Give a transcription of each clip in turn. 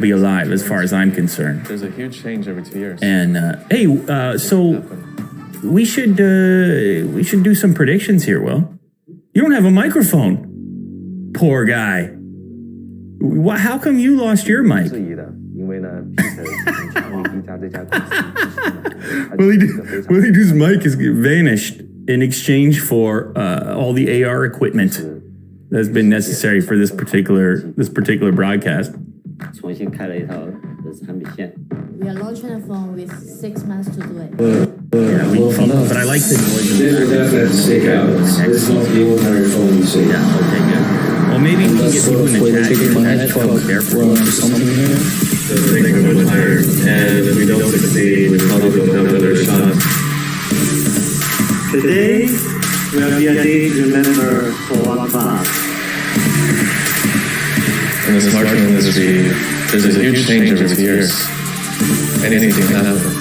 be alive as far as I'm concerned. There's a huge change every 2 years. And so we should do some predictions here, Will. You don't have a microphone. Poor guy. How come you lost your mic? Willie's mic has vanished in exchange for all the AR equipment that's been necessary for this particular broadcast. We are launching a phone with 6 months to do it. But I like the noise. Definite stakeouts. This is not the ordinary phone you see. Yeah, okay, good. Well, maybe we can get people in the chat here and careful. Something here. Take a bit higher, and if we don't succeed, we probably don't have another shot. Today, we have the day to remember for Oneplus. In the smartphone industry, there's a huge change every 2 years. Anything can happen.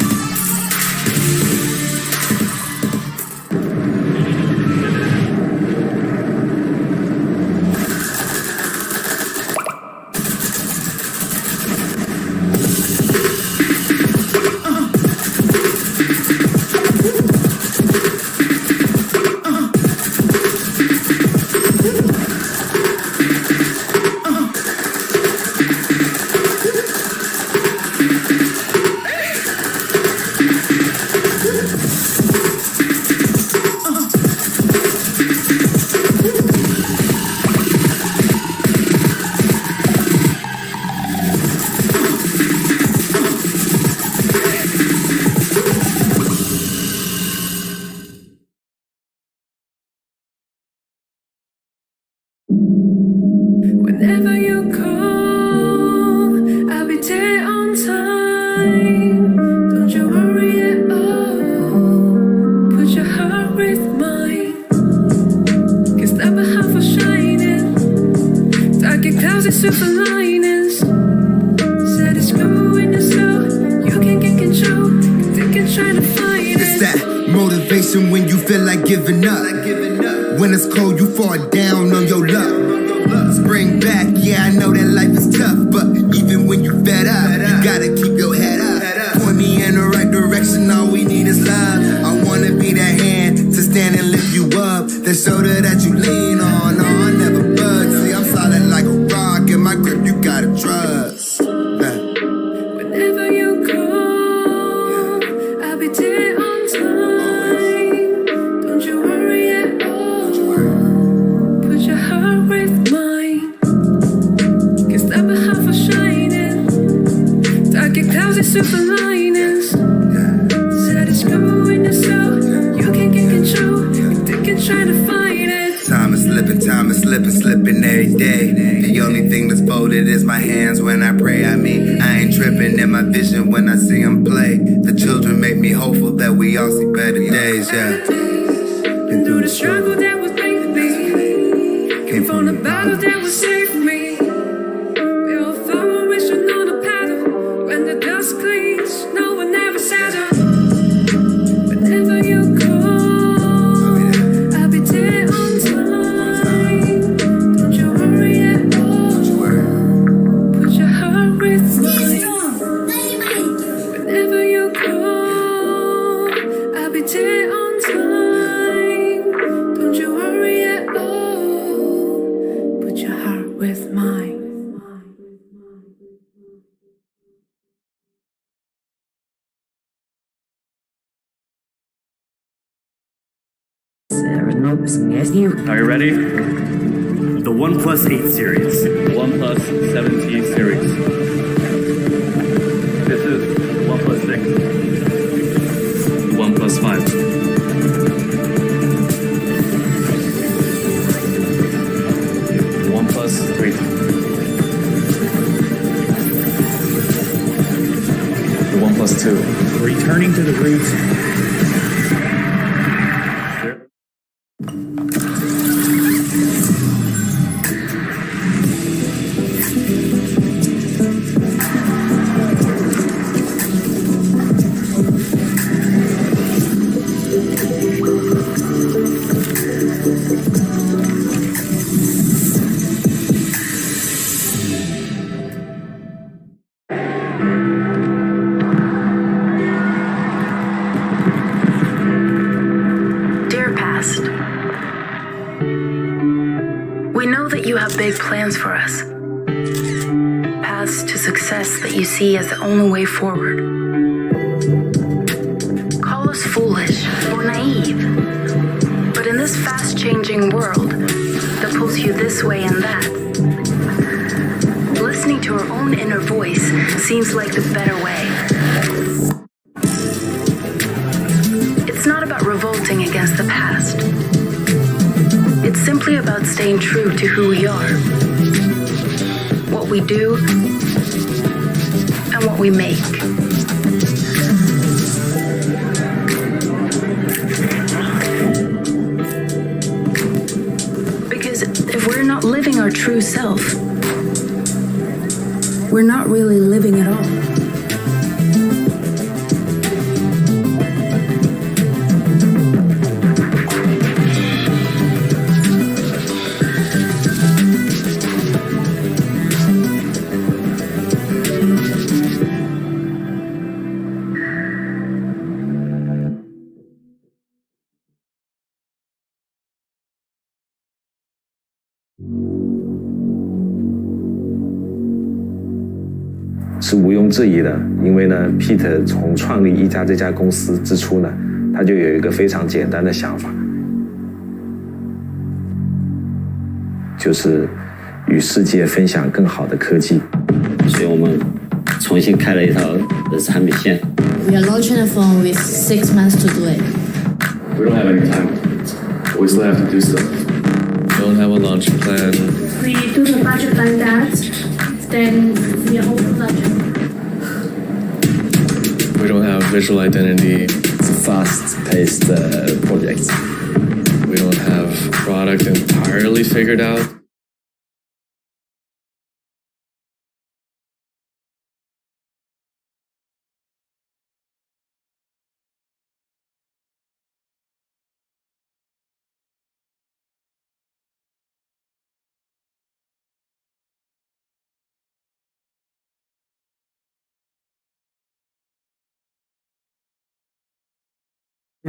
Whenever you call, I'll be there on time. Don't you worry at all. Put your heart with mine. 'Cause never half a shining. Dark and clouds super linings. Said it's going to slow. You can get control. They can try to find it. It's that motivation when you feel like giving up. When it's cold, you fall down on your luck. Spring back, yeah, I know that life is tough, but even when you fed up, you gotta keep your head up. Point me in the right direction, all we need is love. I wanna be that hand to stand and lift you up, the shoulder that you lean on. No, I never budge. See, I'm solid like a rock, and my grip you gotta trust. Whenever you call, I'll be there on time. Don't you worry at all. Put your heart with mine. 'Cause never half a shining. Dark and clouds super linings. Said it's going to slow. You can get control. They can try to fight it. Time is slipping every day. The only thing that's folded is my hands when I pray. I mean, I ain't tripping in my vision when I see them play. The children make me hopeful that we all see better days, yeah. Been through the struggle that was made me. Came from the battle that was saved me. We all flourishing on the paddle. When the dust cleans, no one ever settled. Whenever you call, I'll be there on time. Don't you worry at all. Put your heart with mine. Whenever you call, I'll be there on time. Don't you worry at all. Put your heart with mine. Are you ready? The OnePlus 8 series. OnePlus 7T series. This is OnePlus 6. OnePlus 5. OnePlus 3. The OnePlus 2. Returning to the roots. plans for us. Paths to success that you see as the only way forward. Call us foolish or naive, but in this fast-changing world that pulls you this way and that, listening to our own inner voice seems like the better way. It's not about revolting against the past. It's simply about staying true to who we are, what we do, and what we make. Because if we're not living our true self, we're not really living at all.是毋庸置疑的，因为呢 ，Peter 从创立这家公司之初呢，他就有一个非常简单的想法，就是与世界分享更好的科技。所以我们重新开了一套产品线。We are launching a phone with 6 months to do it. We don't have any time. We still have to do stuff. We don't have a launch plan. We do the budget like that, then we are all production. We don't have visual identity. It's a fast-paced project. We don't have product entirely figured out.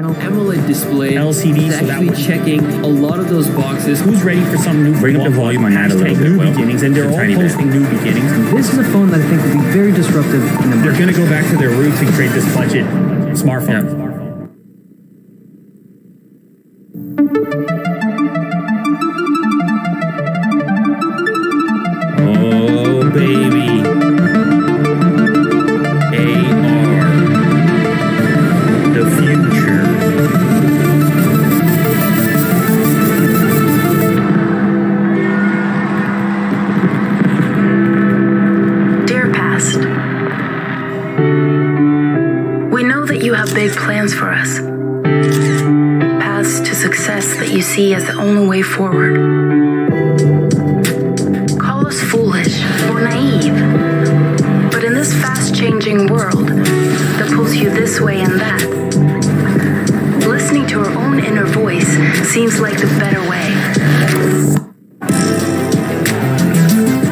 AMOLED display LCD, is actually checking a lot of those boxes. Who's ready for something new? Bring up the volume on that a little bit. New beginnings, and they're all posting new beginnings. This is a phone that I think will be very disruptive in the market. They're going to go back to their roots and create this budget smartphone. Yeah. Oh, baby. AR. The future. Dear past, we know that you have big plans for us. Paths to success that you see as the only way forward. Call us foolish or naive, but in this fast-changing world that pulls you this way and that, listening to our own inner voice seems like the better way.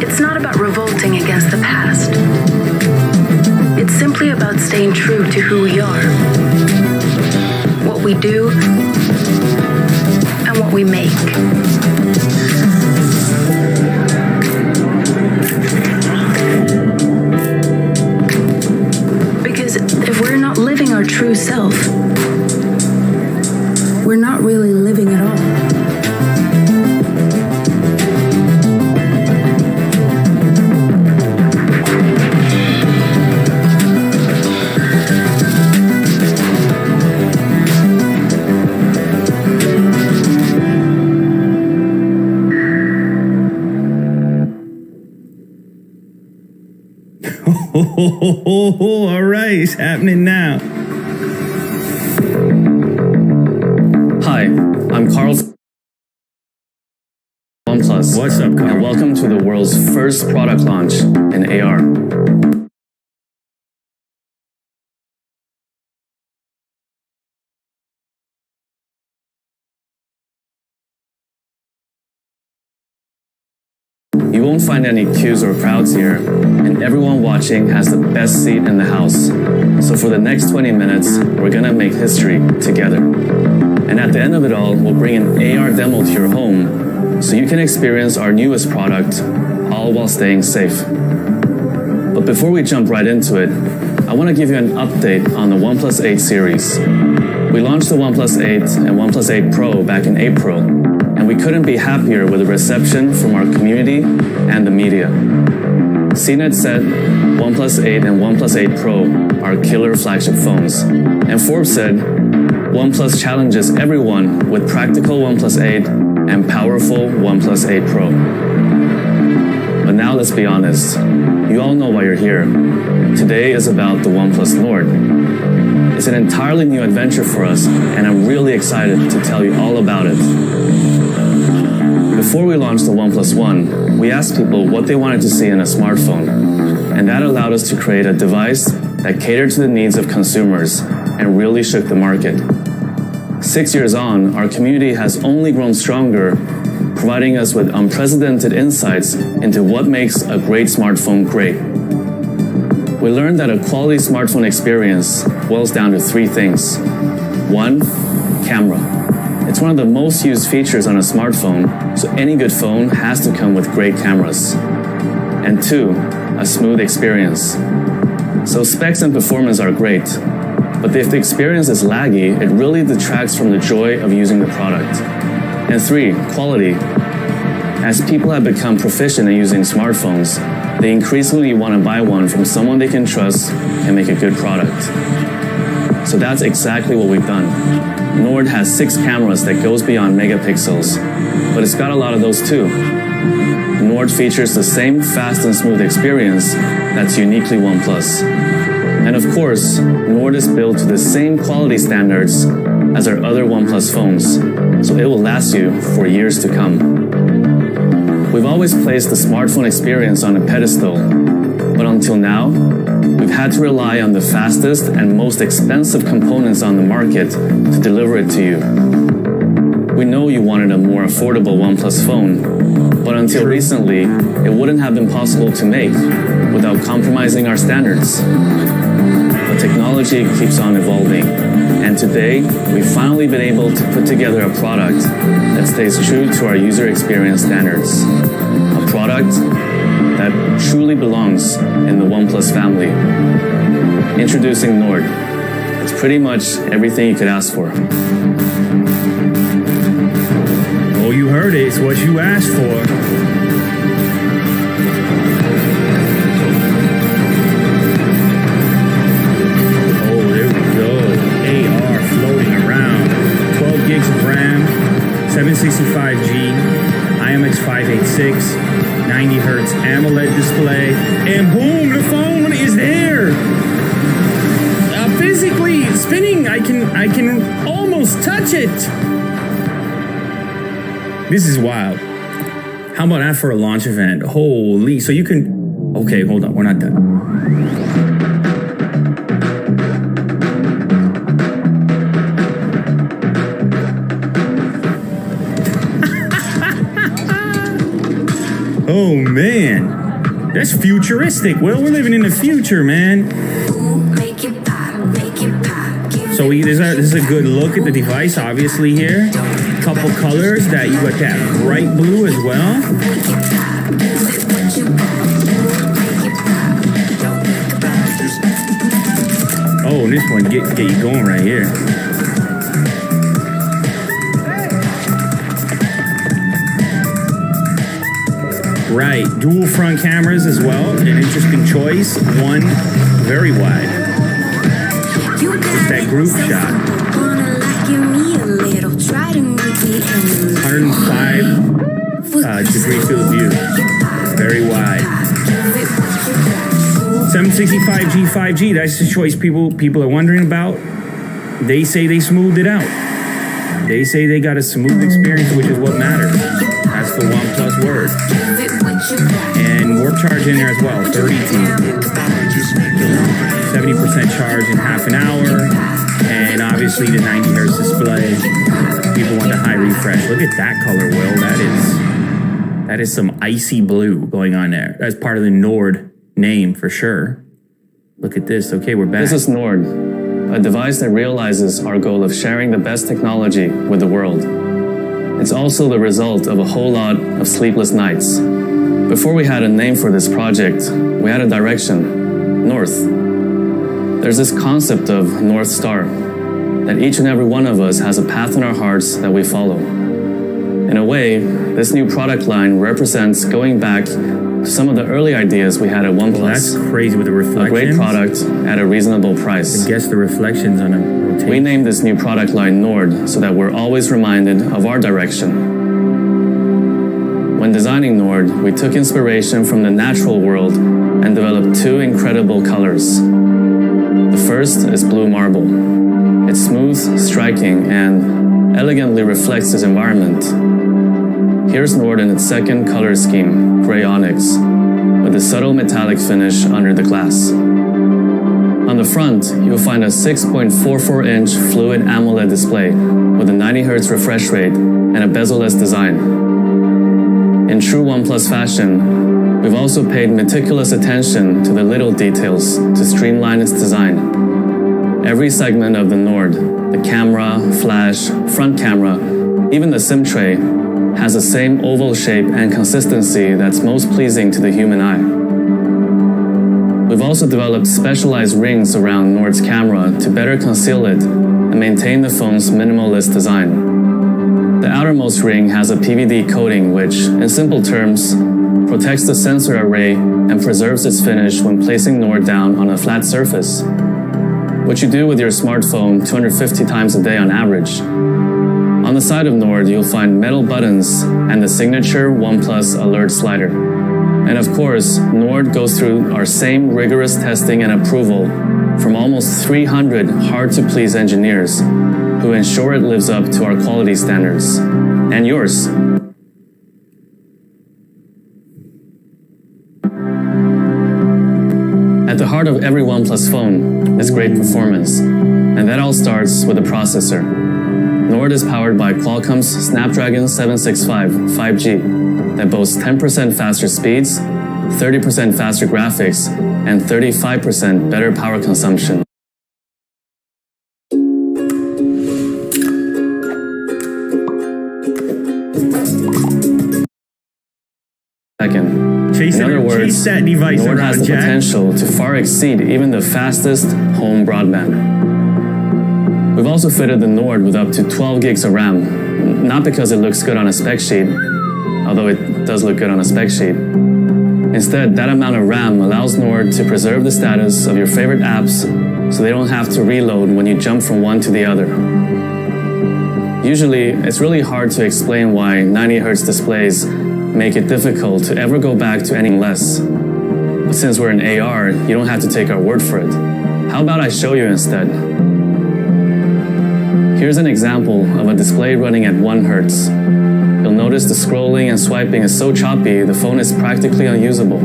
It's not about revolting against the past. It's simply about staying true to who we are, what we do, and what we make. Because if we're not living our true self, we're not really living at all. All right, it's happening now. Hi, I'm Carl. Oneplus. What's up, Carl? And welcome to the world's first product launch in AR. You won't find any queues or crowds here, and everyone watching has the best seat in the house. So for the next 20 minutes, we're gonna make history together. And at the end of it all, we'll bring an AR demo to your home so you can experience our newest product, all while staying safe. But before we jump right into it, I want to give you an update on the OnePlus 8 series. We launched the OnePlus 8 and OnePlus 8 Pro back in April, and we couldn't be happier with the reception from our community and the media. CNET said OnePlus 8 and OnePlus 8 Pro are killer flagship phones, and Forbes said OnePlus challenges everyone with practical OnePlus 8 and powerful OnePlus 8 Pro. But now let's be honest, you all know why you're here. Today is about the OnePlus Nord. It's an entirely new adventure for us, and I'm really excited to tell you all about it. Before we launched the OnePlus One, we asked people what they wanted to see in a smartphone, and that allowed us to create a device that catered to the needs of consumers and really shook the market. 6 years on, our community has only grown stronger, providing us with unprecedented insights into what makes a great smartphone great. We learned that a quality smartphone experience boils down to three things. 1, camera. It's one of the most used features on a smartphone, so any good phone has to come with great cameras. And 2, a smooth experience. So specs and performance are great, but if the experience is laggy, it really detracts from the joy of using the product. And 3, quality. As people have become proficient in using smartphones, they increasingly want to buy one from someone they can trust and make a good product. So that's exactly what we've done. Nord has 6 cameras that goes beyond megapixels, but it's got a lot of those too. Nord features the same fast and smooth experience that's uniquely OnePlus. And of course, Nord is built to the same quality standards as our other OnePlus phones, so it will last you for years to come. We've always placed the smartphone experience on a pedestal, but until now, we've had to rely on the fastest and most expensive components on the market to deliver it to you. We know you wanted a more affordable OnePlus phone, but until recently, it wouldn't have been possible to make without compromising our standards. But technology keeps on evolving, and today, we've finally been able to put together a product that stays true to our user experience standards. A product that truly belongs in the OnePlus family. Introducing Nord. It's pretty much everything you could ask for. Oh, you heard it. It's what you asked for. Floating around. 12 gigs of RAM, 765G, IMX586, 90 Hertz AMOLED display, and boom, the phone is there. Physically spinning, I can almost touch it. This is wild. How about that for a launch event? Holy, so you can, okay, hold on, we're not done. Oh man, that's futuristic. Well, we're living in the future, man. So this is a good look at the device, obviously here. Couple colors that you got that bright blue as well. Oh, and this one get you going right here. Right, dual front cameras as well. An interesting choice. One very wide. It's that group shot. 105 degree field of view. Very wide. 765G 5G. That's the choice people are wondering about. They say they smoothed it out. They say they got a smooth experience, which is what matters. That's the OnePlus word. And warp charge in there as well, 30T. 70% charge in half an hour. And obviously the 90 Hertz display. People want the high refresh. Look at that color, Will. That is some icy blue going on there. That's part of the Nord name for sure. Look at this. Okay, we're back. This is Nord, a device that realizes our goal of sharing the best technology with the world. It's also the result of a whole lot of sleepless nights. Before we had a name for this project, we had a direction: north. There's this concept of North Star, that each and every one of us has a path in our hearts that we follow. In a way, this new product line represents going back to some of the early ideas we had at Oneplus. Well, that's crazy with the reflections. A great product at a reasonable price. I guess the reflections on a rotation. We named this new product line Nord so that we're always reminded of our direction. When designing Nord, we took inspiration from the natural world and developed two incredible colors. The first is blue marble. It's smooth, striking, and elegantly reflects its environment. Here's Nord in its second color scheme, gray onyx, with a subtle metallic finish under the glass. On the front, you'll find a 6.44-inch fluid AMOLED display with a 90 Hz refresh rate and a bezel-less design. In true OnePlus fashion, we've also paid meticulous attention to the little details to streamline its design. Every segment of the Nord, the camera, flash, front camera, even the SIM tray, has the same oval shape and consistency that's most pleasing to the human eye. We've also developed specialized rings around Nord's camera to better conceal it and maintain the phone's minimalist design. The outermost ring has a PVD coating which, in simple terms, protects the sensor array and preserves its finish when placing Nord down on a flat surface, which you do with your smartphone 250 times a day on average. On the side of Nord, you'll find metal buttons and the signature OnePlus alert slider. And of course, Nord goes through our same rigorous testing and approval from almost 300 hard-to-please engineers who ensure it lives up to our quality standards. And yours. At the heart of every OnePlus phone is great performance, and that all starts with a processor. Nord is powered by Qualcomm's Snapdragon 765 5G that boasts 10% faster speeds, 30% faster graphics, and 35% better power consumption. In other words, Nord has the potential to far exceed even the fastest home broadband. We've also fitted the Nord with up to 12 gigs of RAM, not because it looks good on a spec sheet, although it does look good on a spec sheet. Instead, that amount of RAM allows Nord to preserve the status of your favorite apps so they don't have to reload when you jump from one to the other. Usually, it's really hard to explain why 90 Hz displays make it difficult to ever go back to anything less. But since we're in AR, you don't have to take our word for it. How about I show you instead? Here's an example of a display running at 1 Hz. You'll notice the scrolling and swiping is so choppy, the phone is practically unusable.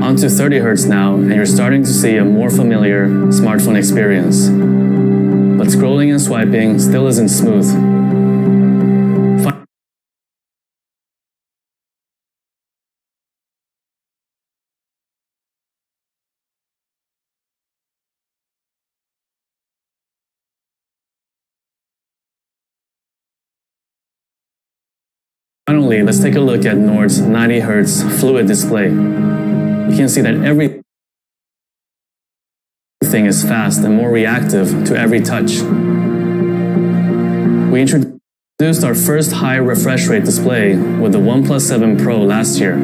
Onto 30 Hz now, and you're starting to see a more familiar smartphone experience. But scrolling and swiping still isn't smooth. Finally, let's take a look at Nord's 90 Hz fluid display. You can see that everything is fast and more reactive to every touch. We introduced our first high refresh rate display with the OnePlus 7 Pro last year.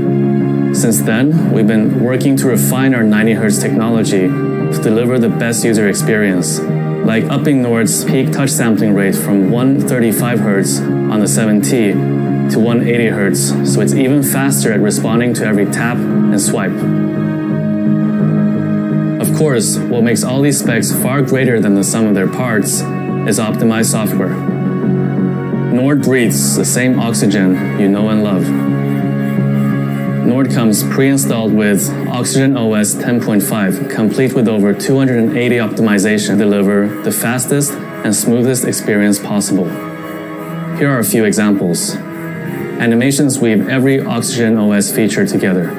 Since then, we've been working to refine our 90 Hz technology to deliver the best user experience, like upping Nord's peak touch sampling rate from 135 Hz on the 7T to 180 Hz, so it's even faster at responding to every tap and swipe. Of course, what makes all these specs far greater than the sum of their parts is optimized software. Nord breathes the same oxygen you know and love. Nord comes pre-installed with Oxygen OS 10.5, complete with over 280 optimizations to deliver the fastest and smoothest experience possible. Here are a few examples. Animations weave every Oxygen OS feature together,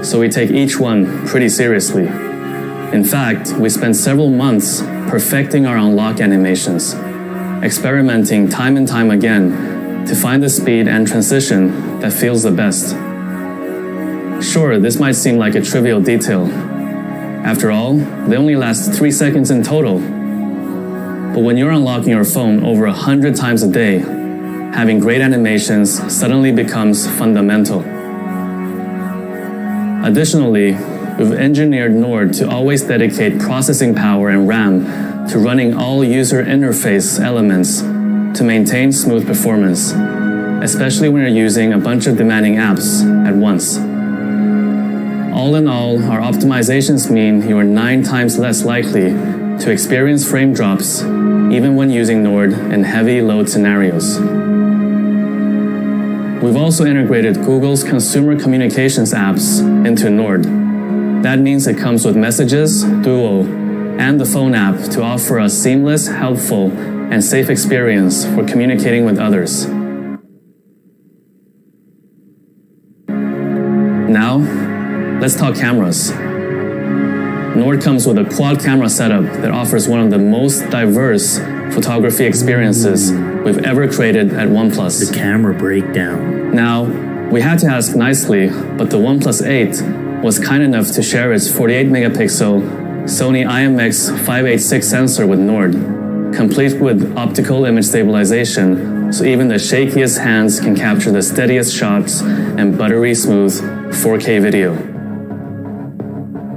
so we take each one pretty seriously. In fact, we spent several months perfecting our unlock animations, experimenting time and time again to find the speed and transition that feels the best. Sure, this might seem like a trivial detail. After all, they only last 3 seconds in total. But when you're unlocking your phone over 100 times a day, having great animations suddenly becomes fundamental. Additionally, we've engineered Nord to always dedicate processing power and RAM to running all user interface elements to maintain smooth performance, especially when you're using a bunch of demanding apps at once. All in all, our optimizations mean you are 9 times less likely to experience frame drops even when using Nord in heavy load scenarios. We've also integrated Google's consumer communications apps into Nord. That means it comes with Messages, Duo, and the phone app to offer a seamless, helpful, and safe experience for communicating with others. Now, let's talk cameras. Nord comes with a quad camera setup that offers one of the most diverse photography experiences we've ever created at Oneplus. The camera breakdown. Now, we had to ask nicely, but the Oneplus 8 was kind enough to share its 48 megapixel Sony IMX586 sensor with Nord, complete with optical image stabilization, so even the shakiest hands can capture the steadiest shots and buttery smooth 4K video.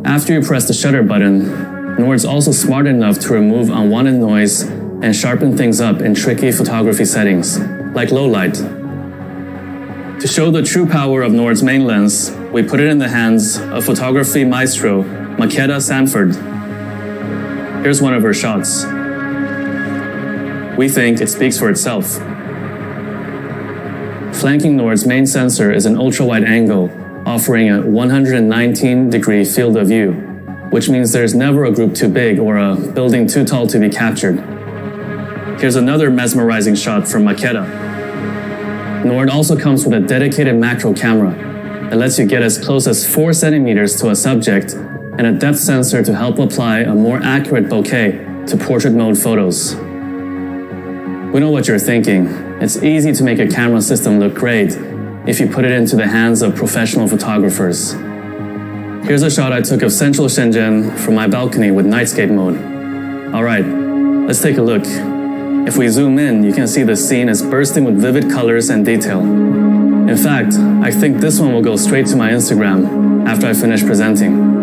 After you press the shutter button, Nord's also smart enough to remove unwanted noise and sharpen things up in tricky photography settings, like low light. To show the true power of Nord's main lens, we put it in the hands of photography maestro Makeda Sanford. Here's one of her shots. We think it speaks for itself. Flanking Nord's main sensor is an ultra-wide angle, offering a 119-degree field of view, which means there's never a group too big or a building too tall to be captured. Here's another mesmerizing shot from Makeda. Nord also comes with a dedicated macro camera that lets you get as close as 4 centimeters to a subject and a depth sensor to help apply a more accurate bokeh to portrait mode photos. We know what you're thinking. It's easy to make a camera system look great if you put it into the hands of professional photographers. Here's a shot I took of central Shenzhen from my balcony with nightscape mode. Alright, let's take a look. If we zoom in, you can see the scene is bursting with vivid colors and detail. In fact, I think this one will go straight to my Instagram after I finish presenting.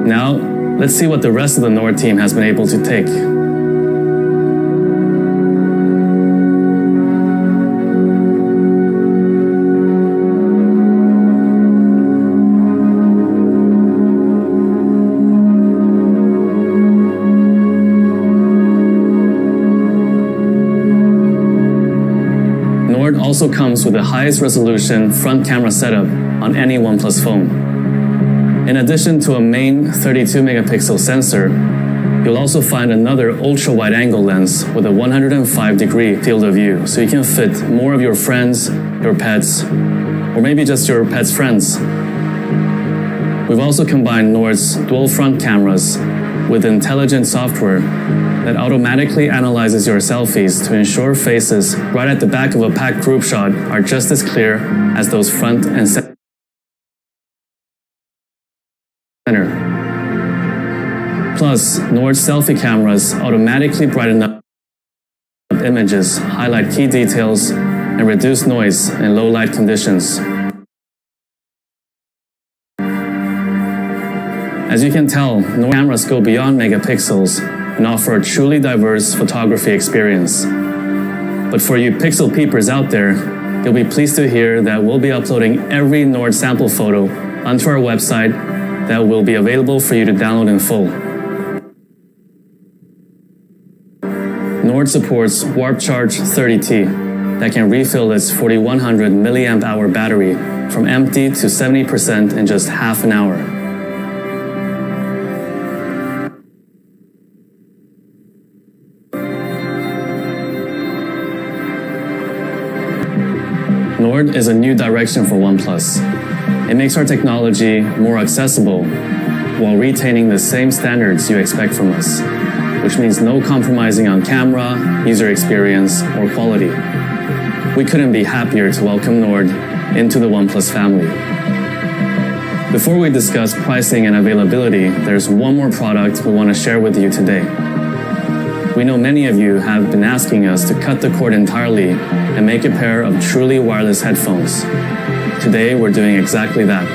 Now, let's see what the rest of the Nord team has been able to take. Nord also comes with the highest resolution front camera setup on any OnePlus phone. In addition to a main 32 megapixel sensor, you'll also find another ultra-wide angle lens with a 105-degree field of view, so you can fit more of your friends, your pets, or maybe just your pet's friends. We've also combined Nord's dual front cameras with intelligent software that automatically analyzes your selfies to ensure faces right at the back of a packed group shot are just as clear as those front and center. Plus, Nord's selfie cameras automatically brighten up images, highlight key details, and reduce noise in low light conditions. As you can tell, Nord cameras go beyond megapixels and offer a truly diverse photography experience. But for you pixel peepers out there, you'll be pleased to hear that we'll be uploading every Nord sample photo onto our website that will be available for you to download in full. Nord supports Warp Charge 30T that can refill its 4100 milliamp hour battery from empty to 70% in just half an hour. Nord is a new direction for OnePlus. It makes our technology more accessible while retaining the same standards you expect from us. which means no compromising on camera, user experience, or quality. We couldn't be happier to welcome Nord into the Oneplus family. Before we discuss pricing and availability, there's one more product we want to share with you today. We know many of you have been asking us to cut the cord entirely and make a pair of truly wireless headphones. Today, we're doing exactly that.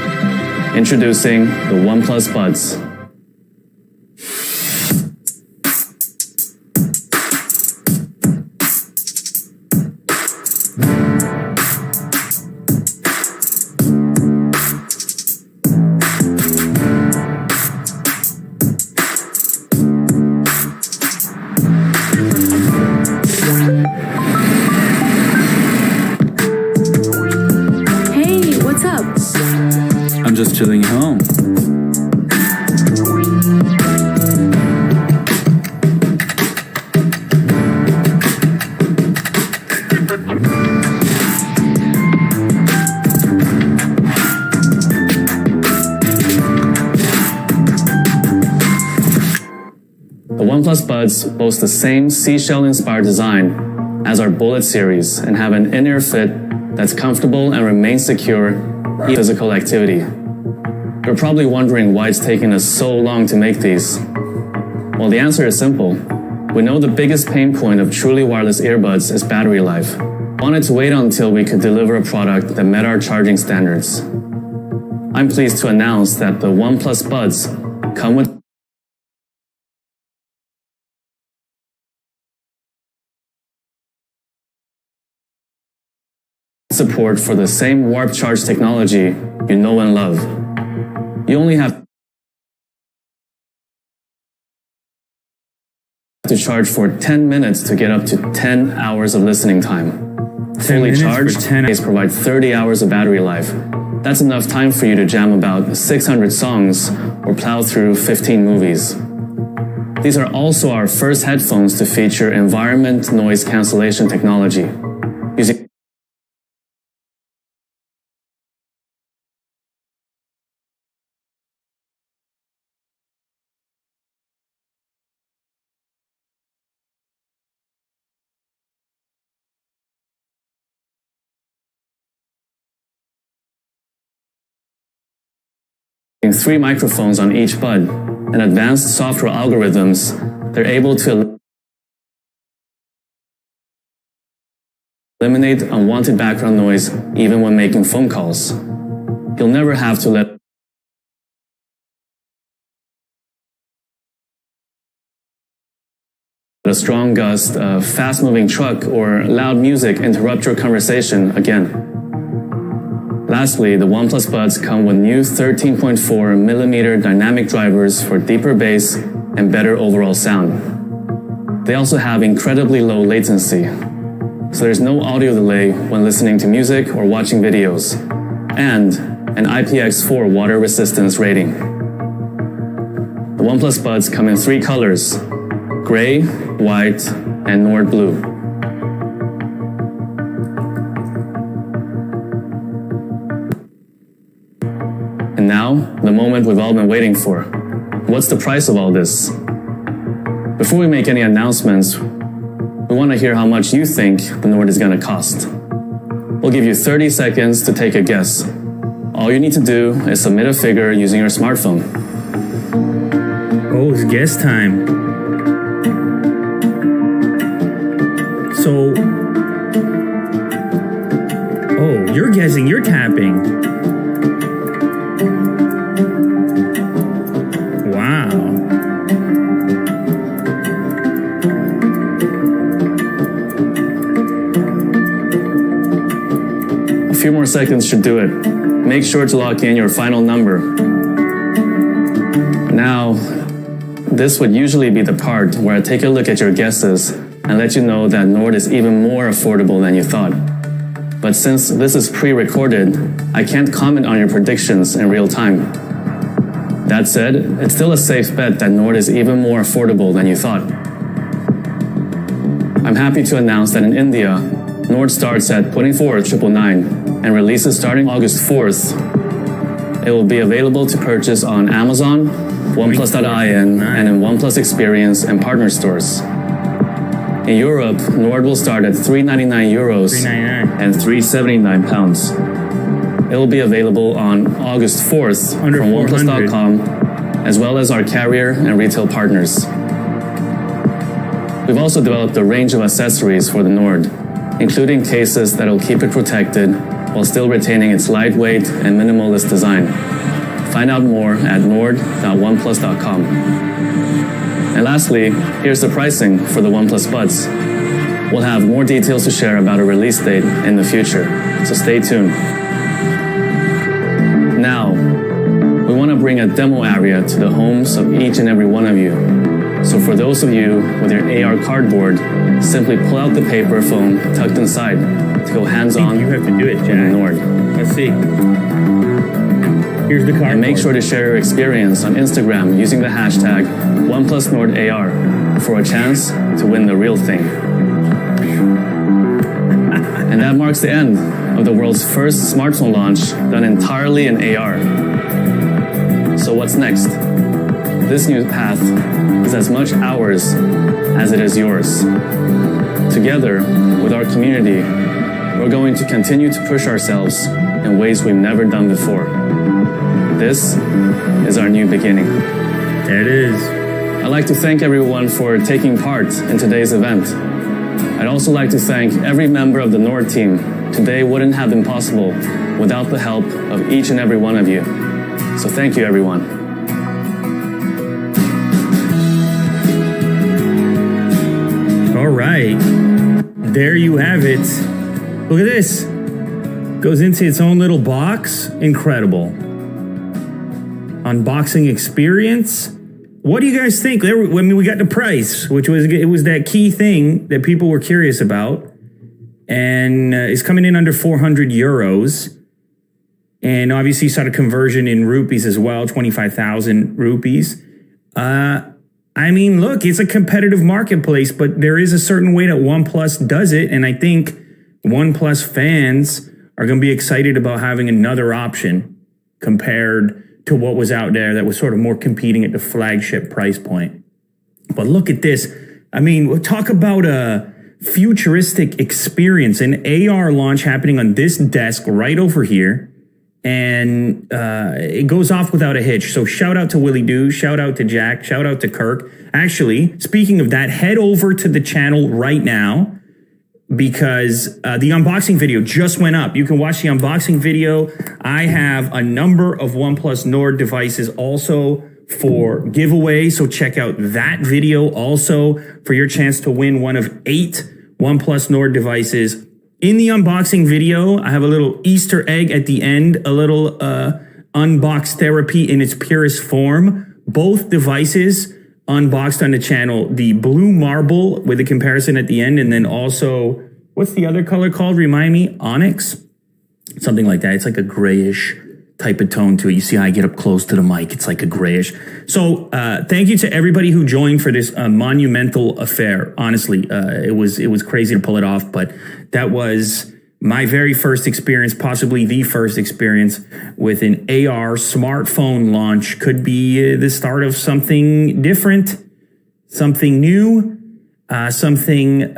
Introducing the Oneplus Buds. I'm just chilling at home. The Oneplus Buds boast the same seashell-inspired design as our Bullet series and have an in-ear fit that's comfortable and remains secure in physical activity. You're probably wondering why it's taken us so long to make these. Well, the answer is simple. We know the biggest pain point of truly wireless earbuds is battery life. We wanted to wait until we could deliver a product that met our charging standards. I'm pleased to announce that the Oneplus Buds come with support for the same warp charge technology you know and love. You only have to charge for 10 minutes to get up to 10 hours of listening time. Fully charged, these provide 30 hours of battery life. That's enough time for you to jam about 600 songs or plow through 15 movies. These are also our first headphones to feature environment noise cancellation technology. Using three microphones on each bud and advanced software algorithms, they're able to eliminate unwanted background noise even when making phone calls. You'll never have to let a strong gust, a fast-moving truck, or loud music interrupt your conversation again. Lastly, the Oneplus Buds come with new 13.4mm dynamic drivers for deeper bass and better overall sound. They also have incredibly low latency, so there's no audio delay when listening to music or watching videos, and an IPX4 water resistance rating. The Oneplus Buds come in three colors: gray, white, and Nord blue. And now, the moment we've all been waiting for. What's the price of all this? Before we make any announcements, we want to hear how much you think the Nord is going to cost. We'll give you 30 seconds to take a guess. All you need to do is submit a figure using your smartphone. Oh, it's guess time. So, oh, you're guessing, you're tapping. A few more seconds should do it. Make sure to lock in your final number. Now, this would usually be the part where I take a look at your guesses and let you know that Nord is even more affordable than you thought. But since this is pre-recorded, I can't comment on your predictions in real time. That said, it's still a safe bet that Nord is even more affordable than you thought. I'm happy to announce that in India, Nord starts at 24,999 and releases starting August 4th. It will be available to purchase on Amazon, OnePlus.in, and in OnePlus Experience and partner stores. In Europe, Nord will start at €399 and £379. It will be available on August 4th from OnePlus.com, as well as our carrier and retail partners. We've also developed a range of accessories for the Nord, including cases that will keep it protected while still retaining its lightweight and minimalist design. Find out more at nord.oneplus.com. And lastly, here's the pricing for the OnePlus Buds. We'll have more details to share about a release date in the future, so stay tuned. Now, we want to bring a demo area to the homes of each and every one of you. So for those of you with your AR cardboard, simply pull out the paper phone tucked inside to go hands-on. You have to do it, Jack. In the Nord. Let's see. Here's the cardboard. And make sure to share your experience on Instagram using the hashtag OnePlusNordAR for a chance to win the real thing. And that marks the end of the world's first smartphone launch done entirely in AR. So what's next? This new path is as much ours as it is yours. Together, with our community, we're going to continue to push ourselves in ways we've never done before. This is our new beginning. There it is. I'd like to thank everyone for taking part in today's event. I'd also like to thank every member of the Nord team. Today wouldn't have been possible without the help of each and every one of you. So thank you, everyone. All right. There you have it. Look at this. Goes into its own little box. Incredible. Unboxing experience. What do you guys think? I mean, we got the price, which was that key thing that people were curious about, and it's coming in under €400, and obviously you saw the conversion in rupees as well, 25,000 rupees. I mean, look, it's a competitive marketplace, but there is a certain way that OnePlus does it, and I think OnePlus fans are going to be excited about having another option compared to what was out there that was sort of more competing at the flagship price point. But look at this. I mean, we'll talk about a futuristic experience, an AR launch happening on this desk right over here. And it goes off without a hitch. So shout out to Willie Doo, shout out to Jack, shout out to Kirk. Actually, speaking of that, head over to the channel right now, because the unboxing video just went up. You can watch the unboxing video. I have a number of OnePlus Nord devices also for giveaway, so check out that video also for your chance to win one of 8 OnePlus Nord devices. In the unboxing video, I have a little Easter egg at the end, a little unbox therapy in its purest form. Both devices unboxed on the channel, the blue marble with a comparison at the end, and then also, what's the other color called? Remind me, onyx? Something like that. It's like a grayish type of tone to it. You see how I get up close to the mic? It's like a grayish. So thank you to everybody who joined for this monumental affair. Honestly, it was crazy to pull it off, but that was my very first experience, possibly the first experience with an AR smartphone launch. Could be the start of something different, something new, something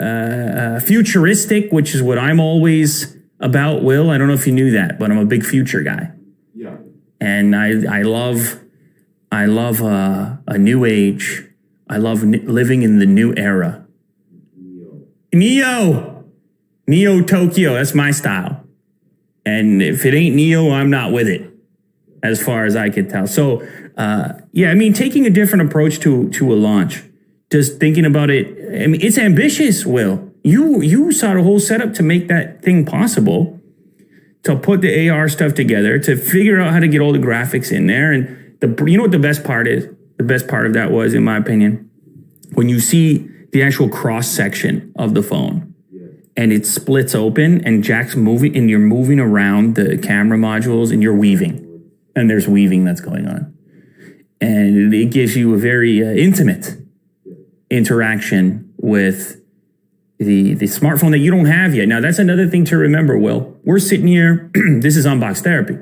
futuristic, which is what I'm always about, Will. I don't know if you knew that, but I'm a big future guy. Yeah. And I love a new age. I love living in the new era. Neo Tokyo, that's my style. And if it ain't Neo, I'm not with it, as far as I can tell. So, yeah, I mean, taking a different approach to a launch, just thinking about it. I mean, it's ambitious, Will. You saw the whole setup to make that thing possible, to put the AR stuff together, to figure out how to get all the graphics in there. And you know what the best part is? The best part of that was, in my opinion, when you see the actual cross section of the phone. And it splits open, and Jack's moving, and you're moving around the camera modules, and you're weaving. And there's weaving that's going on. And it gives you a very intimate interaction with the smartphone that you don't have yet. Now, that's another thing to remember, Will. We're sitting here. This is unbox therapy.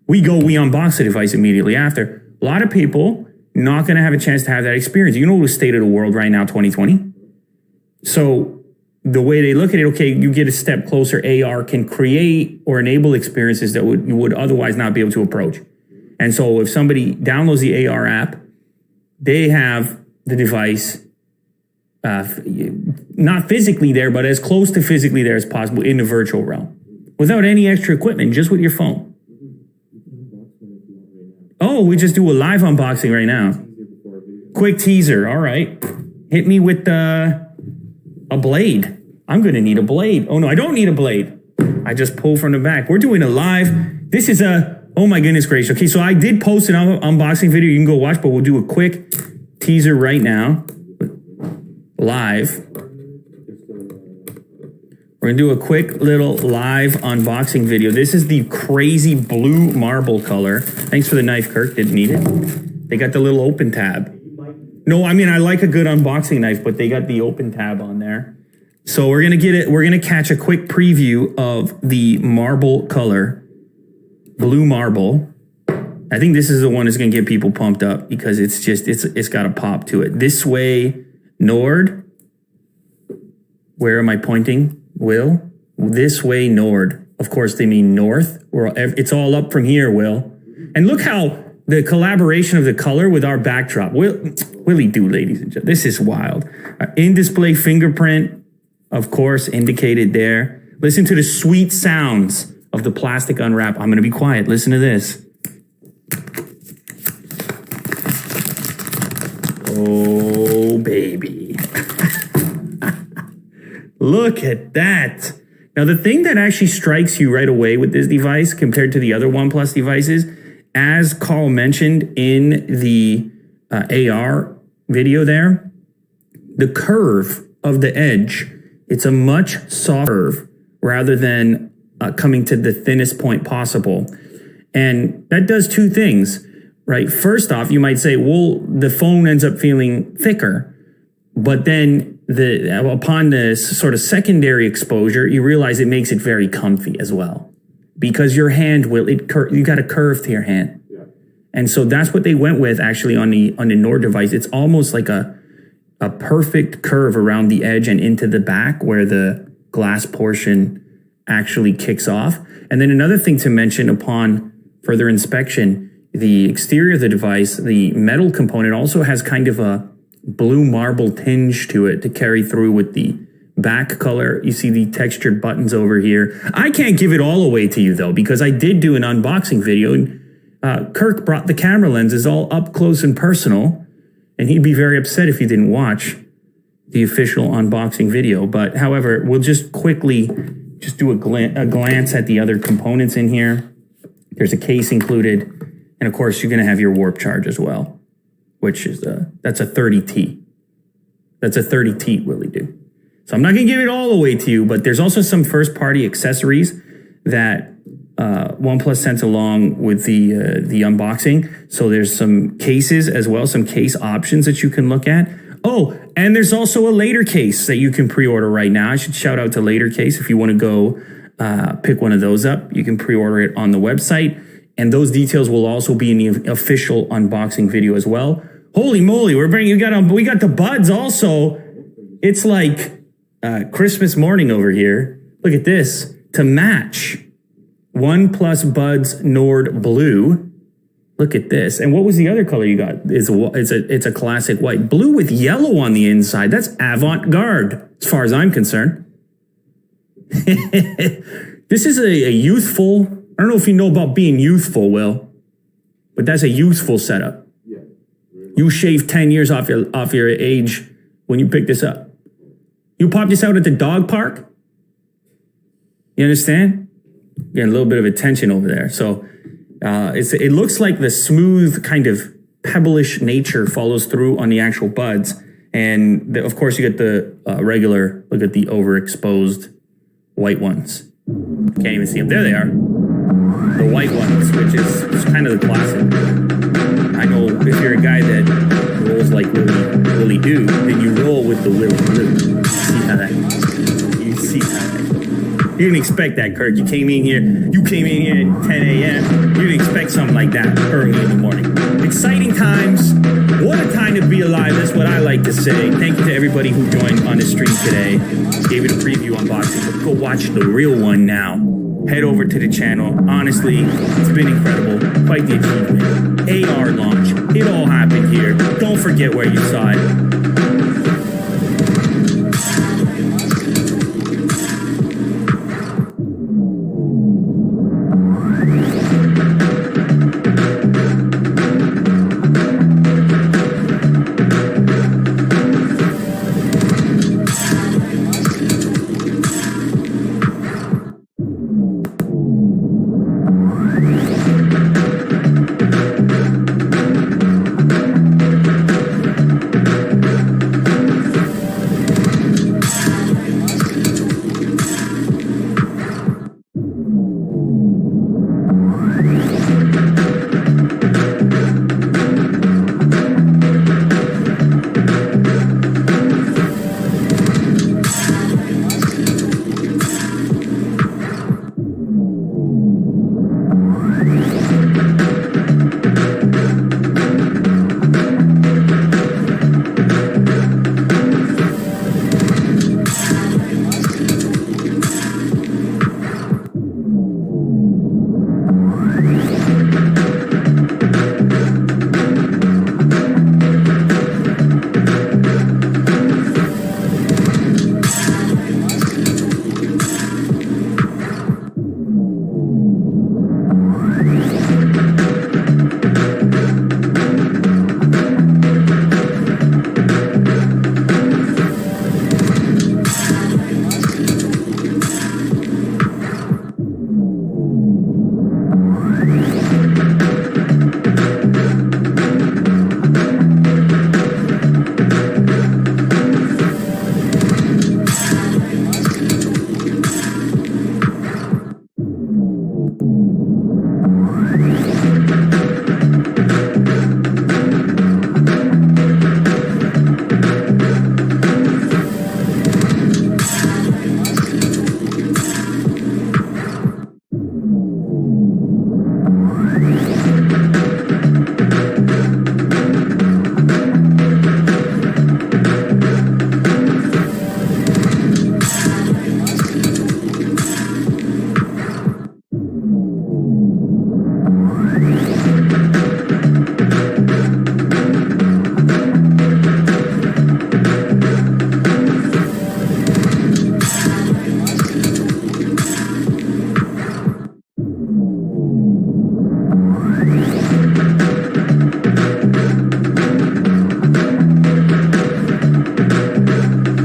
We unbox the device immediately after. A lot of people not going to have a chance to have that experience. You know the state of the world right now, 2020. So the way they look at it, okay, you get a step closer. AR can create or enable experiences that you would otherwise not be able to approach. And so if somebody downloads the AR app, they have the device not physically there, but as close to physically there as possible in the virtual realm, without any extra equipment, just with your phone. Oh, we just do a live unboxing right now. Quick teaser. All right. Hit me with a blade. I'm going to need a blade. Oh, no, I don't need a blade. I just pull from the back. We're doing a live. This is oh my goodness gracious. Okay, so I did post an unboxing video. You can go watch, but we'll do a quick teaser right now. Live. We're going to do a quick little live unboxing video. This is the crazy blue marble color. Thanks for the knife, Kirk. Didn't need it. They got the little open tab. No, I mean, I like a good unboxing knife, but they got the open tab on there. So we're going to get it. We're going to catch a quick preview of the marble color, blue marble. I think this is the one that's going to get people pumped up because it's just, it's got a pop to it. This way, Nord. Where am I pointing, Will? This way, Nord. Of course, they mean north. It's all up from here, Will. And look how the collaboration of the color with our backdrop. Willie do, ladies and gentlemen. This is wild. In-display fingerprint, of course, indicated there. Listen to the sweet sounds of the plastic unwrap. I'm going to be quiet. Listen to this. Oh, baby. Look at that. Now, the thing that actually strikes you right away with this device compared to the other OnePlus devices, as Carl mentioned in the AR video there, the curve of the edge, it's a much softer curve rather than coming to the thinnest point possible. And that does two things, right? First off, you might say, well, the phone ends up feeling thicker, but then upon this sort of secondary exposure, you realize it makes it very comfy as well, because your hand you got a curve to your hand. Yeah. And so that's what they went with actually on the Nord device. It's almost like a perfect curve around the edge and into the back where the glass portion actually kicks off. And then another thing to mention upon further inspection, the exterior of the device, the metal component also has kind of a blue marble tinge to it to carry through with the back color. You see the textured buttons over here. I can't give it all away to you though, because I did do an unboxing video and Kirk brought the camera lenses all up close and personal, and he'd be very upset if you didn't watch the official unboxing video. But however, we'll just quickly just do a glance at the other components in here. There's a case included, and of course you're going to have your warp charge as well, which is that's a 30T. That's a 30T, Willie do. So I'm not going to give it all away to you, but there's also some first-party accessories that OnePlus sent along with the unboxing. So there's some cases as well, some case options that you can look at. Oh, and there's also a later case that you can pre-order right now. I should shout out to Later Case. If you want to go pick one of those up, you can pre-order it on the website. And those details will also be in the official unboxing video as well. Holy moly, we got the buds also. It's like Christmas morning over here. Look at this. To match OnePlus Buds Nord Blue. Look at this. And what was the other color you got? It's a classic white. Blue with yellow on the inside. That's avant-garde, as far as I'm concerned. This is a youthful, I don't know if you know about being youthful, Will, but that's a youthful setup. Yeah. You shaved 10 years off your age when you picked this up. You popped this out at the dog park? You understand? Getting a little bit of attention over there. So it looks like the smooth kind of pebblish nature follows through on the actual buds. And of course you get the regular, look at the overexposed white ones. Can't even see them. There they are. The white ones, which is kind of the classic. I know if you're a guy that rolls like Willie do, then you roll with the Willie. See how that You didn't expect that, Kirk. You came in here at 10 a.m. You didn't expect something like that early in the morning. Exciting times. What a time to be alive. That's what I like to say. Thank you to everybody who joined on the stream today. Gave it a preview unboxing, but go watch the real one now. Head over to the channel. Honestly, it's been incredible. Quite the achievement. AR launch. It all happened here. Don't forget where you saw it.